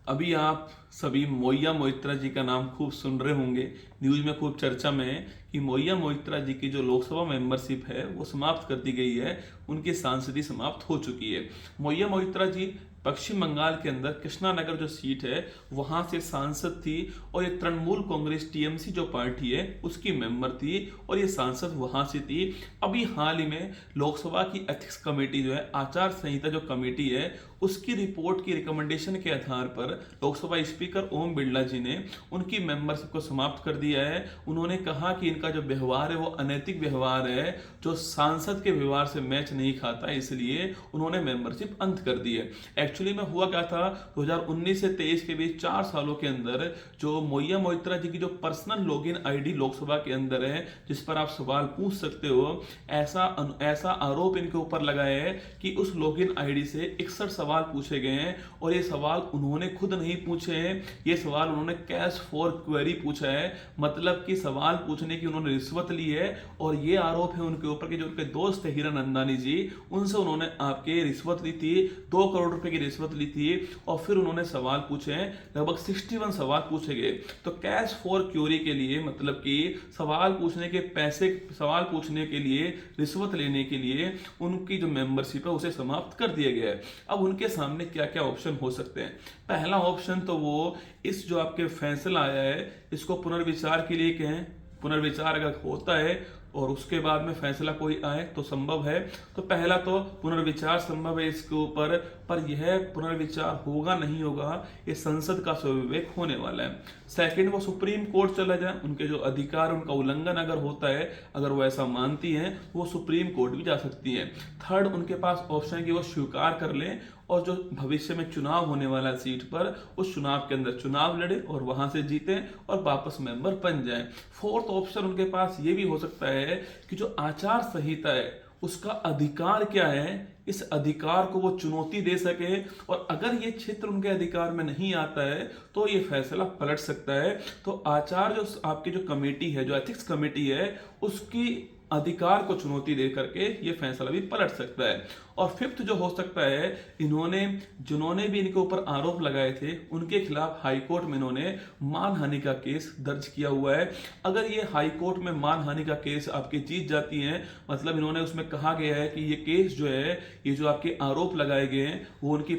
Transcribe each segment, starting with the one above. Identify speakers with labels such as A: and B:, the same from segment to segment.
A: अभी आप सभी मोइया मोइत्रा जी का नाम खूब सुन रहे होंगे। न्यूज़ में खूब चर्चा में है कि मोइया मोइत्रा जी की जो लोकसभा मेंबरशिप है वो समाप्त कर दी गई है। उनकी सांसदी समाप्त हो चुकी है। मोइया मोइत्रा जी पश्चिम बंगाल के अंदर कृष्णानगर जो सीट है वहां से सांसद थी, और ये तृणमूल कांग्रेस टीएमसी जो पार्टी है उसकी मेंबर थी, और ये सांसद वहां से थी। अभी हाल ही में लोकसभा की एथिक्स कमेटी जो है, आचार संहिता जो कमेटी है, उसकी रिपोर्ट की रिकमेंडेशन के आधार पर लोकसभा स्पीकर ओम बिरला जी ने उनकी मेंबरशिप को समाप्त कर दिया है। उन्होंने कहा कि इनका जो व्यवहार है वो अनैतिक व्यवहार है, जो सांसद के व्यवहार से मैच नहीं खाता, इसलिए उन्होंने मेंबरशिप अंत कर दी है। एक्चुअली में हुआ क्या था, 2019 से 23 के बीच 4 सालों के अंदर जो मोइया मोइत्रा जी की जो पर्सनल लॉगिन आईडी लोकसभा के अंदर है, जिस पर आप सवाल पूछ सकते हो, ऐसा आरोप इनके ऊपर लगाया है कि उस लॉगिन आईडी से 61 सवाल पूछे गए हैं, और ये सवाल उन्होंने खुद नहीं पूछे हैं। ये सवाल उन्होंने कैश फॉर क्वेरी पूछा है, मतलब कि सवाल पूछने की उन्होंने रिश्वत ली है। और ये आरोप है उनके ऊपर कि जो उनके दोस्त है हीरा नंदानी जी, उनसे उन्होंने आपके रिश्वत ली थी, 2 करोड़ रुपए की रिश्वत ली थी, और फिर उन्होंने सवाल पूछे हैं। लगभग 61 सवाल पूछे गए। तो कैश फॉर क्यूरी के लिए, मतलब कि सवाल पूछने के पैसे, सवाल पूछने के लिए रिश्वत लेने के लिए उनकी जो मेंबरशिप है उसे समाप्त कर दिया गया है। अब उनके सामने क्या क्या ऑप्शन हो सकते हैं। पहला ऑप्शन तो वो इस जो आपके फैसला आया है इसको पुनर्विचार के लिए कहें। पुनर्विचार अगर होता है और उसके बाद में फैसला कोई आए तो संभव है। तो पहला तो पुनर्विचार संभव है इसके ऊपर, पर यह पुनर्विचार होगा नहीं होगा ये संसद का स्वविवेक होने वाला है। सेकंड, वो सुप्रीम कोर्ट चला जाए, उनके जो अधिकार उनका उल्लंघन अगर होता है, अगर वो ऐसा मानती हैं, वो सुप्रीम कोर्ट भी जा सकती है। थर्ड, उनके पास ऑप्शन है कि वो स्वीकार कर लें और जो भविष्य में चुनाव होने वाला सीट पर उस चुनाव के अंदर चुनाव लड़े और वहां से जीते और वापस मेंबर बन जाए। फोर्थ ऑप्शन उनके पास ये भी हो सकता है कि जो आचार संहिता है उसका अधिकार क्या है, इस अधिकार को वो चुनौती दे सके, और अगर ये क्षेत्र उनके अधिकार में नहीं आता है तो ये फैसला पलट सकता है। तो आचार जो आपकी जो कमेटी है, जो एथिक्स कमेटी है, उसकी अधिकार को चुनौती दे करके ये फैसला भी पलट सकता है। और फिफ्थ जो हो सकता है, जिन्होंने भी इनके ऊपर आरोप लगाए थे उनके खिलाफ हाई कोर्ट में इन्होंने मानहानि का केस दर्ज किया हुआ है। अगर ये हाई कोर्ट में मानहानि का केस आपकी जीत जाती है, मतलब इन्होंने उसमें कहा गया है कि ये केस जो है, ये जो आपके आरोप लगाए गए हैं वो उनकी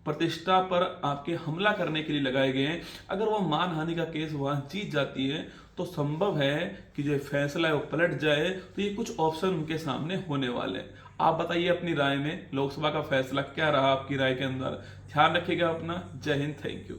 A: प्रतिष्ठा पर आपके हमला करने के लिए लगाए गए हैं, अगर वो मानहानि का केस वहां जीत जाती है तो संभव है कि जो फैसला है वो पलट जाए। तो ये कुछ ऑप्शन उनके सामने होने वाले हैं। आप बताइए अपनी राय में लोकसभा का फैसला क्या रहा आपकी राय के अंदर। ध्यान रखिएगा अपना। जय हिंद, थैंक यू।